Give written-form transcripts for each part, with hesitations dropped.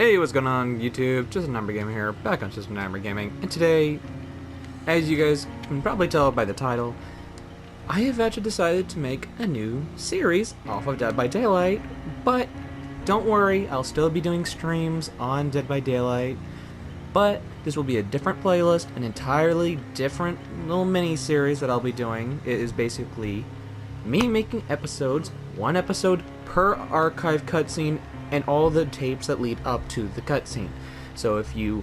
Hey, what's going on YouTube? Just a Number Gamer here, back on Just a Number Gaming, and today, as you guys can probably tell by the title, I have actually decided to make a new series off of Dead by Daylight, but don't worry, I'll still be doing streams on Dead by Daylight, but this will be a different playlist, an entirely different little mini-series that I'll be doing. It is basically me making episodes, one episode per archive cutscene, and all the tapes that lead up to the cutscene. So if you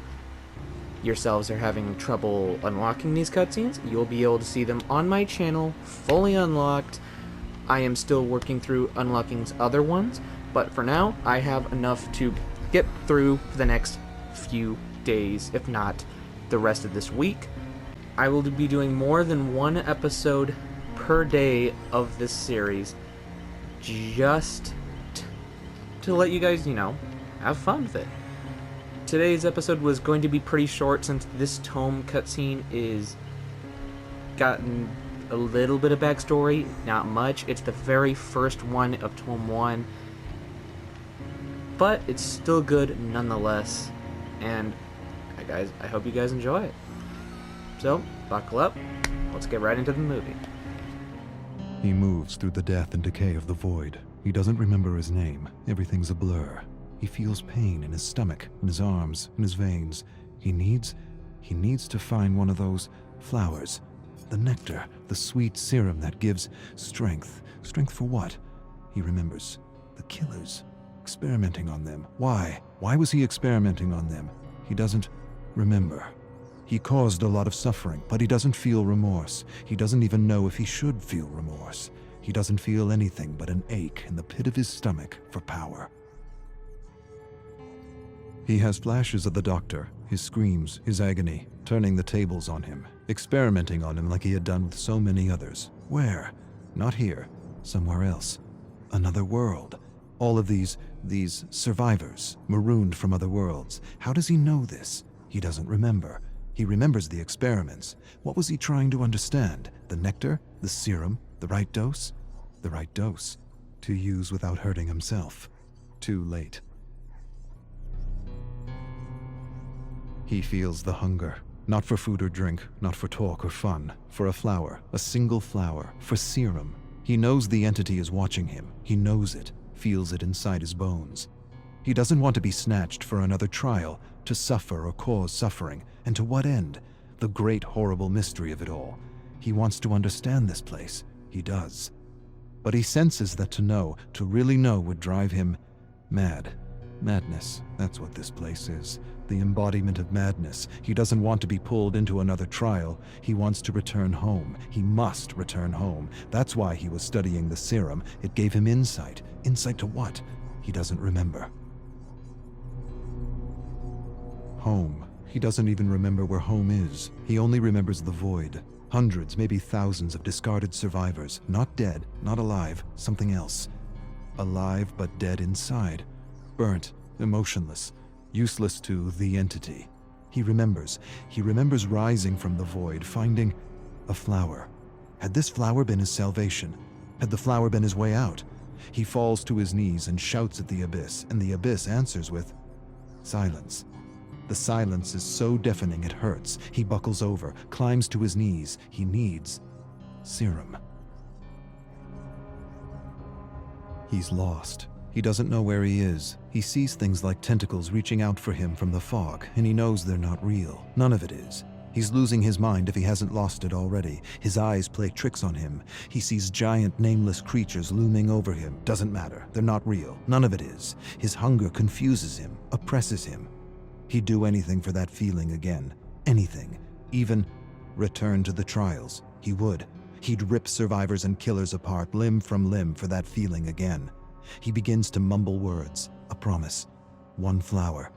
yourselves are having trouble unlocking these cutscenes, you'll be able to see them on my channel, fully unlocked. I am still working through unlocking other ones, but for now, I have enough to get through for the next few days, if not the rest of this week. I will be doing more than one episode per day of this series, just to let you guys, have fun with it. Today's episode was going to be pretty short since this tome cutscene is gotten a little bit of backstory, not much. It's the very first one of tome 1, but it's still good nonetheless. And guys, I hope you guys enjoy it. So, buckle up. Let's get right into the movie. He moves through the death and decay of the void. He doesn't remember his name. Everything's a blur. He feels pain in his stomach, in his arms, in his veins. He needs to find one of those flowers. The nectar, the sweet serum that gives strength. Strength for what? He remembers. The killers. Experimenting on them. Why? Why was he experimenting on them? He doesn't remember. He caused a lot of suffering, but he doesn't feel remorse. He doesn't even know if he should feel remorse. He doesn't feel anything but an ache in the pit of his stomach for power. He has flashes of the doctor, his screams, his agony, turning the tables on him, experimenting on him like he had done with so many others. Where? Not here. Somewhere else. Another world. All of these survivors, marooned from other worlds. How does he know this? He doesn't remember. He remembers the experiments. What was he trying to understand? The nectar? The serum? The right dose? The right dose. To use without hurting himself. Too late. He feels the hunger. Not for food or drink, not for talk or fun. For a flower, a single flower, for serum. He knows the entity is watching him. He knows it, feels it inside his bones. He doesn't want to be snatched for another trial, to suffer or cause suffering. And to what end? The great horrible mystery of it all. He wants to understand this place. He does. But he senses that to know, to really know, would drive him mad. Madness, that's what this place is. The embodiment of madness. He doesn't want to be pulled into another trial. He wants to return home. He must return home. That's why he was studying the serum. It gave him insight. Insight to what? He doesn't remember. Home. He doesn't even remember where home is. He only remembers the void. Hundreds, maybe thousands of discarded survivors. Not dead, not alive, something else. Alive but dead inside. Burnt, emotionless, useless to the entity. He remembers. He remembers rising from the void, finding a flower. Had this flower been his salvation? Had the flower been his way out? He falls to his knees and shouts at the abyss, and the abyss answers with silence. The silence is so deafening it hurts. He buckles over, climbs to his knees. He needs serum. He's lost. He doesn't know where he is. He sees things like tentacles reaching out for him from the fog, and he knows they're not real. None of it is. He's losing his mind if he hasn't lost it already. His eyes play tricks on him. He sees giant, nameless creatures looming over him. Doesn't matter. They're not real. None of it is. His hunger confuses him, oppresses him. He'd do anything for that feeling again. Anything. Even return to the trials. He would. He'd rip survivors and killers apart, limb from limb, for that feeling again. He begins to mumble words. A promise. One flower,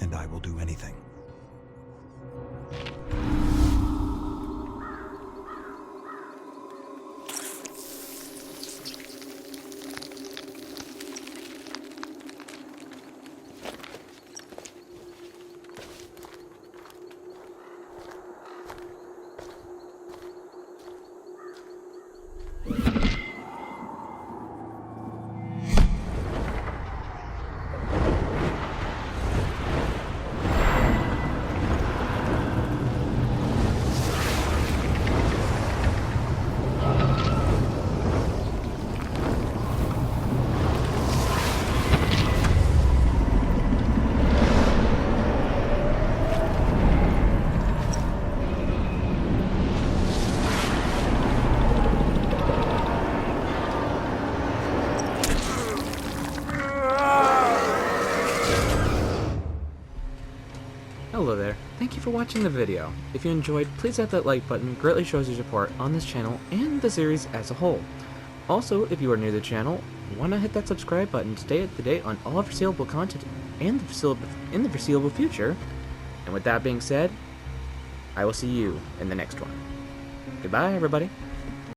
and I will do anything. Hello there. Thank you for watching the video. If you enjoyed, please hit that like button. Greatly shows your support on this channel and the series as a whole. Also, if you are new to the channel, why not hit that subscribe button to stay up to date on all of foreseeable content in the foreseeable future. And with that being said, I will see you in the next one. Goodbye, everybody.